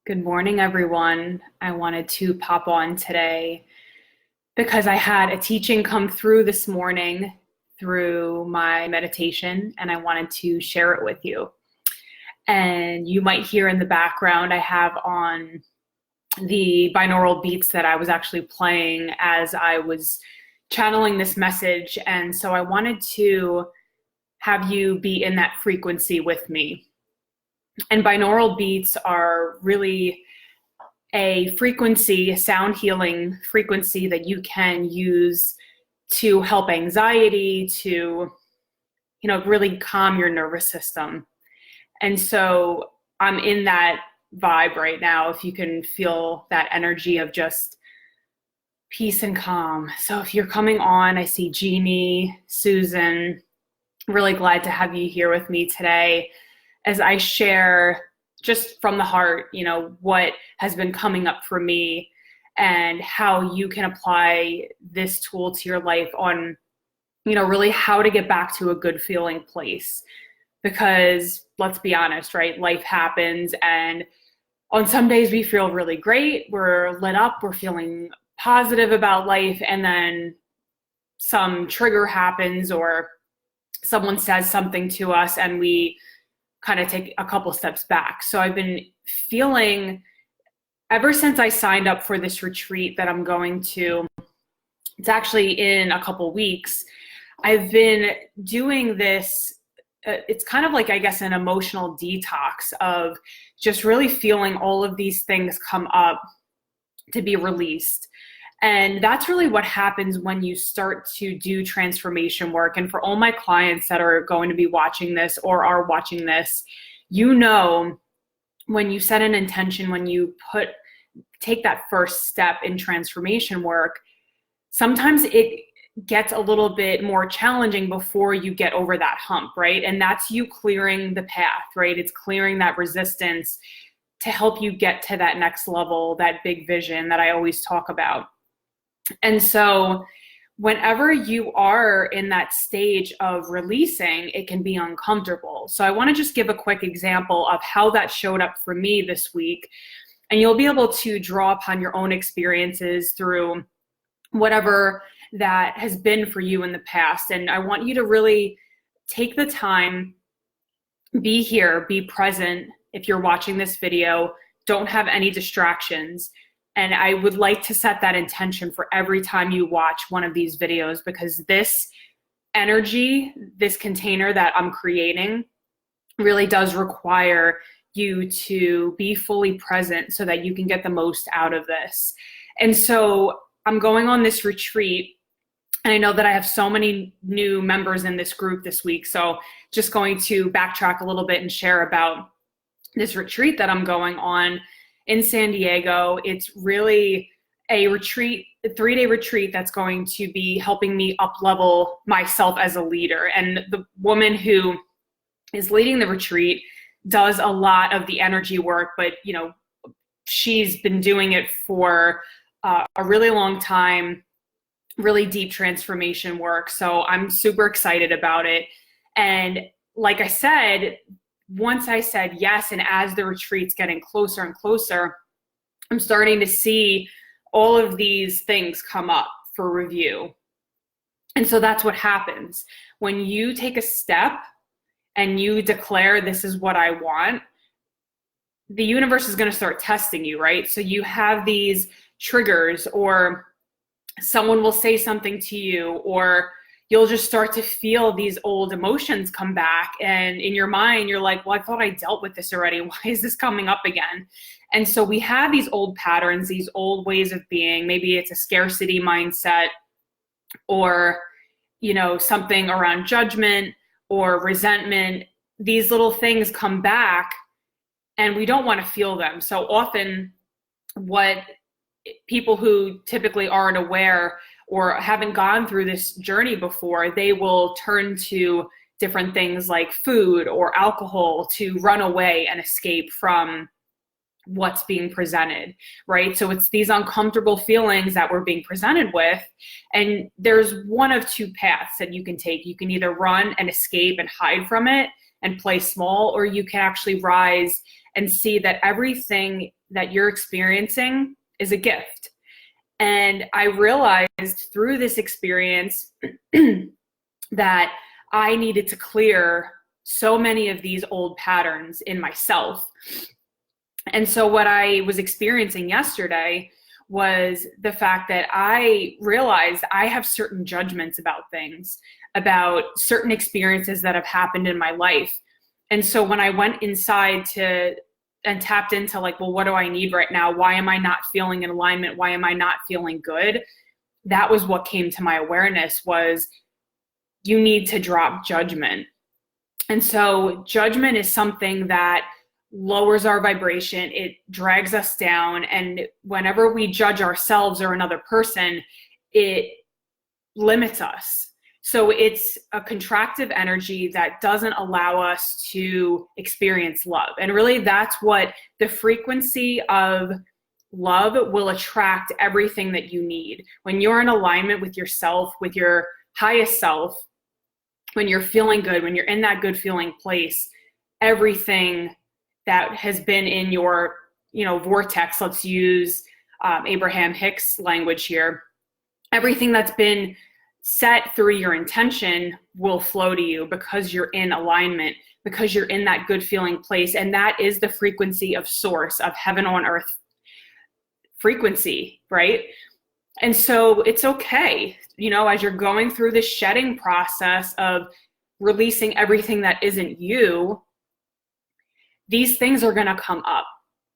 Good morning, everyone. I wanted to pop on today because I had a teaching come through this morning through my meditation, and I wanted to share it with you. And you might hear in the background, I have on the binaural beats that I was actually playing as I was channeling this message. And so I wanted to have you be in that frequency with me. And binaural beats are really a frequency, a sound healing frequency that you can use to help anxiety, to, really calm your nervous system. And so I'm in that vibe right now, if you can feel that energy of just peace and calm. So if you're coming on, I see Jeannie, Susan, really glad to have you here with me today as I share just from the heart, what has been coming up for me and how you can apply this tool to your life on, really how to get back to a good feeling place. Because let's be honest, right? Life happens, and on some days we feel really great. We're lit up, we're feeling positive about life, and then some trigger happens or someone says something to us and we kind of take a couple steps back. So I've been feeling, ever since I signed up for this retreat that I'm going to, it's actually in a couple weeks, I've been doing this, it's kind of like, I guess, an emotional detox of just really feeling all of these things come up to be released. And that's really what happens when you start to do transformation work. And for all my clients that are going to be watching this or are watching this, when you set an intention, when you take that first step in transformation work, sometimes it gets a little bit more challenging before you get over that hump, right? And that's you clearing the path, right? It's clearing that resistance to help you get to that next level, that big vision that I always talk about. And so whenever you are in that stage of releasing, it can be uncomfortable. So I want to just give a quick example of how that showed up for me this week. And you'll be able to draw upon your own experiences through whatever that has been for you in the past. And I want you to really take the time, be here, be present. If you're watching this video, don't have any distractions. And I would like to set that intention for every time you watch one of these videos, because this energy, this container that I'm creating really does require you to be fully present so that you can get the most out of this. And so I'm going on this retreat, and I know that I have so many new members in this group this week. So just going to backtrack a little bit and share about this retreat that I'm going on in San Diego. It's really a retreat, a 3-day retreat that's going to be helping me up-level myself as a leader. And the woman who is leading the retreat does a lot of the energy work, but she's been doing it for a really long time, really deep transformation work. So I'm super excited about it. And like I said, once I said yes, and as the retreat's getting closer and closer, I'm starting to see all of these things come up for review. And so that's what happens. When you take a step and you declare, this is what I want, the universe is going to start testing you, right? So you have these triggers, or someone will say something to you, or you'll just start to feel these old emotions come back. And in your mind, you're like, well, I thought I dealt with this already. Why is this coming up again? And so we have these old patterns, these old ways of being. Maybe it's a scarcity mindset, or, something around judgment or resentment. These little things come back and we don't want to feel them. So often what people who typically aren't aware or haven't gone through this journey before, they will turn to different things like food or alcohol to run away and escape from what's being presented, right? So it's these uncomfortable feelings that we're being presented with. And there's one of two paths that you can take. You can either run and escape and hide from it and play small, or you can actually rise and see that everything that you're experiencing is a gift. And I realized through this experience that I needed to clear so many of these old patterns in myself. And so what I was experiencing yesterday was the fact that I realized I have certain judgments about things, about certain experiences that have happened in my life. And so when I went inside and tapped into like, well, what do I need right now? Why am I not feeling in alignment? Why am I not feeling good? That was what came to my awareness was you need to drop judgment. And so judgment is something that lowers our vibration. It drags us down. And whenever we judge ourselves or another person, it limits us. So it's a contractive energy that doesn't allow us to experience love. And really that's what the frequency of love will attract everything that you need. When you're in alignment with yourself, with your highest self, when you're feeling good, when you're in that good feeling place, everything that has been in your, vortex, let's use Abraham Hicks language here, everything that's been set through your intention will flow to you because you're in alignment, because you're in that good feeling place. And that is the frequency of source, of heaven on earth frequency, right? And so it's okay, as you're going through this shedding process of releasing everything that isn't you, these things are going to come up,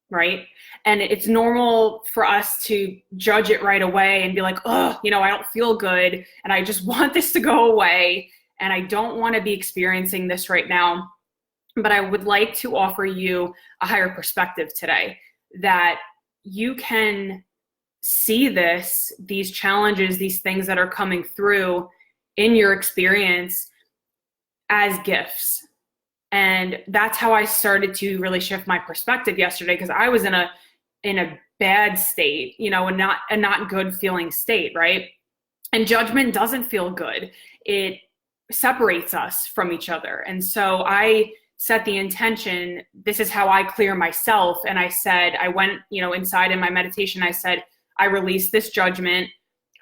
right? And it's normal for us to judge it right away and be like, oh, I don't feel good and I just want this to go away and I don't want to be experiencing this right now. But I would like to offer you a higher perspective today, that you can see these challenges, these things that are coming through in your experience as gifts. And that's how I started to really shift my perspective yesterday, because I was in a bad state, a not good feeling state, right? And judgment doesn't feel good. It separates us from each other. And so I set the intention, this is how I clear myself. And I said, I went, inside in my meditation, I said, I release this judgment.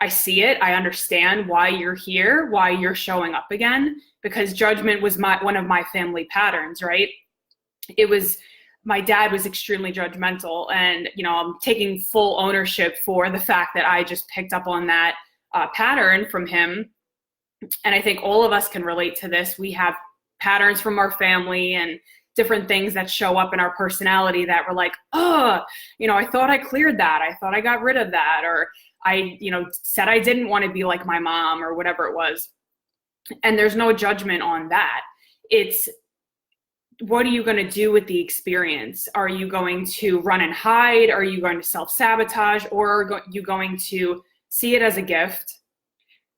I see it. I understand why you're here, why you're showing up again, because judgment was one of my family patterns, right? My dad was extremely judgmental, and, I'm taking full ownership for the fact that I just picked up on that pattern from him. And I think all of us can relate to this. We have patterns from our family and different things that show up in our personality that we're like, oh, I thought I cleared that. I thought I got rid of that. Or I, said I didn't want to be like my mom or whatever it was. And there's no judgment on that. It's, what are you going to do with the experience? Are you going to run and hide? Are you going to self-sabotage? Or are you going to see it as a gift,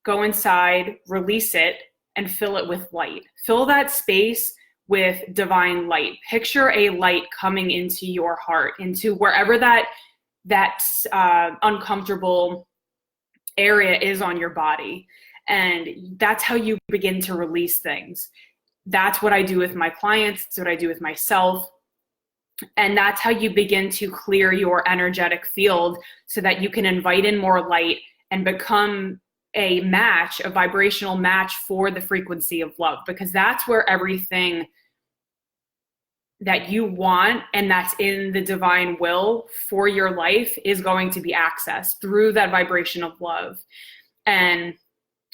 go inside, release it, and fill it with light? Fill that space with divine light. Picture a light coming into your heart, into wherever that uncomfortable area is on your body. And that's how you begin to release things. That's what I do with my clients. It's what I do with myself. And that's how you begin to clear your energetic field so that you can invite in more light and become a vibrational match for the frequency of love, because that's where everything that you want and that's in the divine will for your life is going to be accessed through that vibration of love. And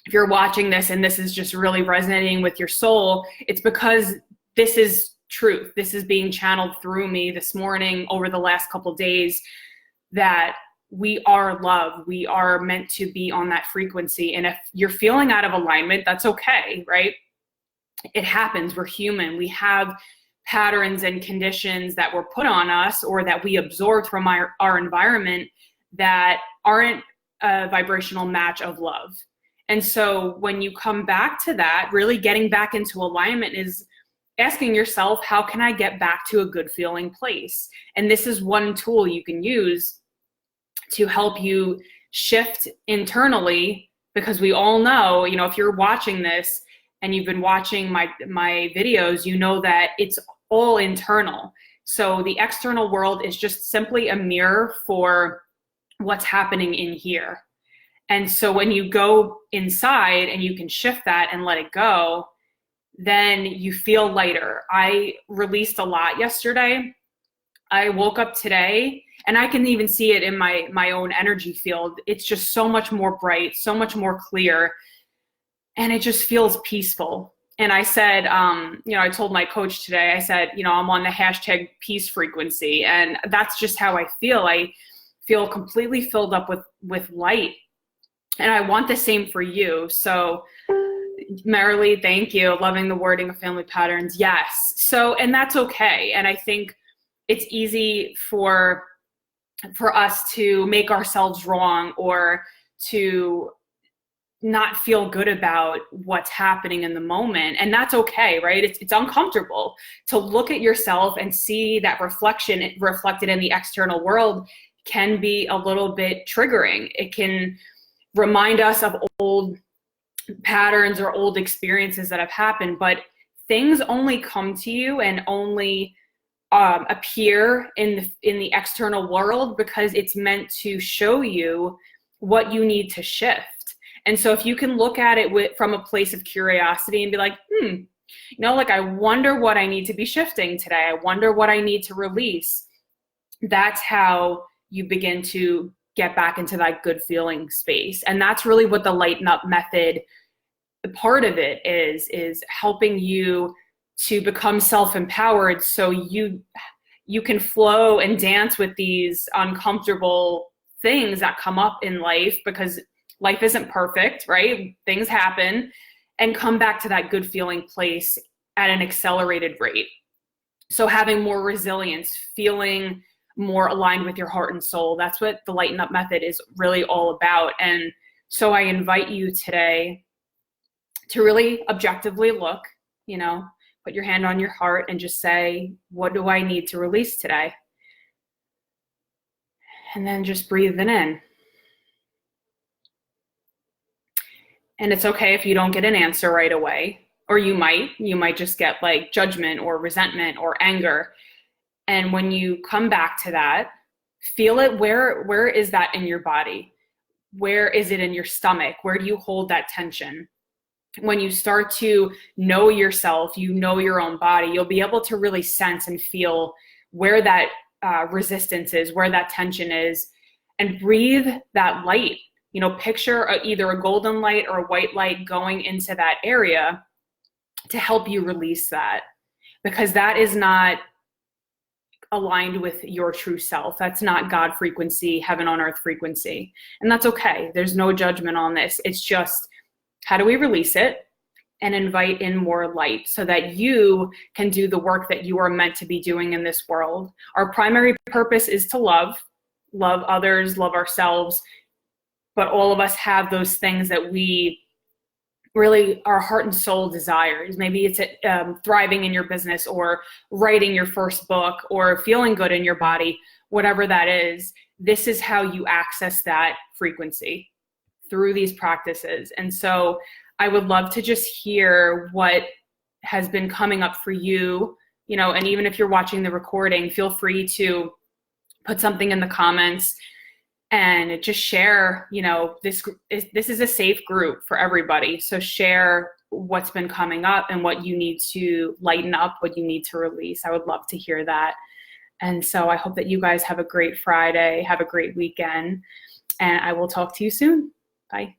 if you're watching this and this is just really resonating with your soul, it's because this is truth. This is being channeled through me this morning over the last couple of days, that we are love. We are meant to be on that frequency. And if you're feeling out of alignment, that's okay, right? It happens. We're human. We have patterns and conditions that were put on us or that we absorbed from our environment that aren't a vibrational match of love. And so when you come back to that, really getting back into alignment is asking yourself, how can I get back to a good feeling place? And this is one tool you can use to help you shift internally, because we all know, if you're watching this and you've been watching my videos, you know that it's all internal. So the external world is just simply a mirror for what's happening in here. And so when you go inside and you can shift that and let it go, then you feel lighter. I released a lot yesterday. I woke up today and I can even see it in my own energy field. It's just so much more bright, so much more clear, and it just feels peaceful. And I said, I told my coach today, I said, I'm on the hashtag peace frequency. And that's just how I feel. I feel completely filled up with light. And I want the same for you. So Marilee, thank you. Loving the wording of family patterns. Yes. So, and that's okay. And I think it's easy for us to make ourselves wrong or to not feel good about what's happening in the moment. And that's okay, right? It's uncomfortable to look at yourself and see that reflection reflected in the external world can be a little bit triggering. It can remind us of old patterns or old experiences that have happened, but things only come to you and only appear in the external world because it's meant to show you what you need to shift. And so if you can look at it from a place of curiosity and be like, I wonder what I need to be shifting today. I wonder what I need to release. That's how you begin to get back into that good feeling space. And that's really what the Lighten Up method, the part of it is helping you to become self-empowered so you can flow and dance with these uncomfortable things that come up in life, because life isn't perfect, right? Things happen, and come back to that good feeling place at an accelerated rate. So having more resilience, feeling more aligned with your heart and soul, that's what the Lighten Up method is really all about. And so I invite you today to really objectively look, put your hand on your heart and just say, what do I need to release today? And then just breathe it in. And it's okay if you don't get an answer right away, or you might just get like judgment or resentment or anger. And when you come back to that, feel it. Where is that in your body? Where is it in your stomach? Where do you hold that tension? When you start to know yourself, your own body, you'll be able to really sense and feel where that resistance is, where that tension is, and breathe that light. Picture either a golden light or a white light going into that area to help you release that, because that is not aligned with your true self. That's not God frequency, heaven on earth frequency. And that's okay. There's no judgment on this. It's just, how do we release it and invite in more light so that you can do the work that you are meant to be doing in this world? Our primary purpose is to love others, love ourselves. But all of us have those things that we really, our heart and soul desires. Maybe it's thriving in your business, or writing your first book, or feeling good in your body, whatever that is. This is how you access that frequency, through these practices. And so I would love to just hear what has been coming up for you, and even if you're watching the recording, feel free to put something in the comments and just share. This is a safe group for everybody. So share what's been coming up and what you need to lighten up, what you need to release. I would love to hear that. And so I hope that you guys have a great Friday, have a great weekend, and I will talk to you soon. Bye.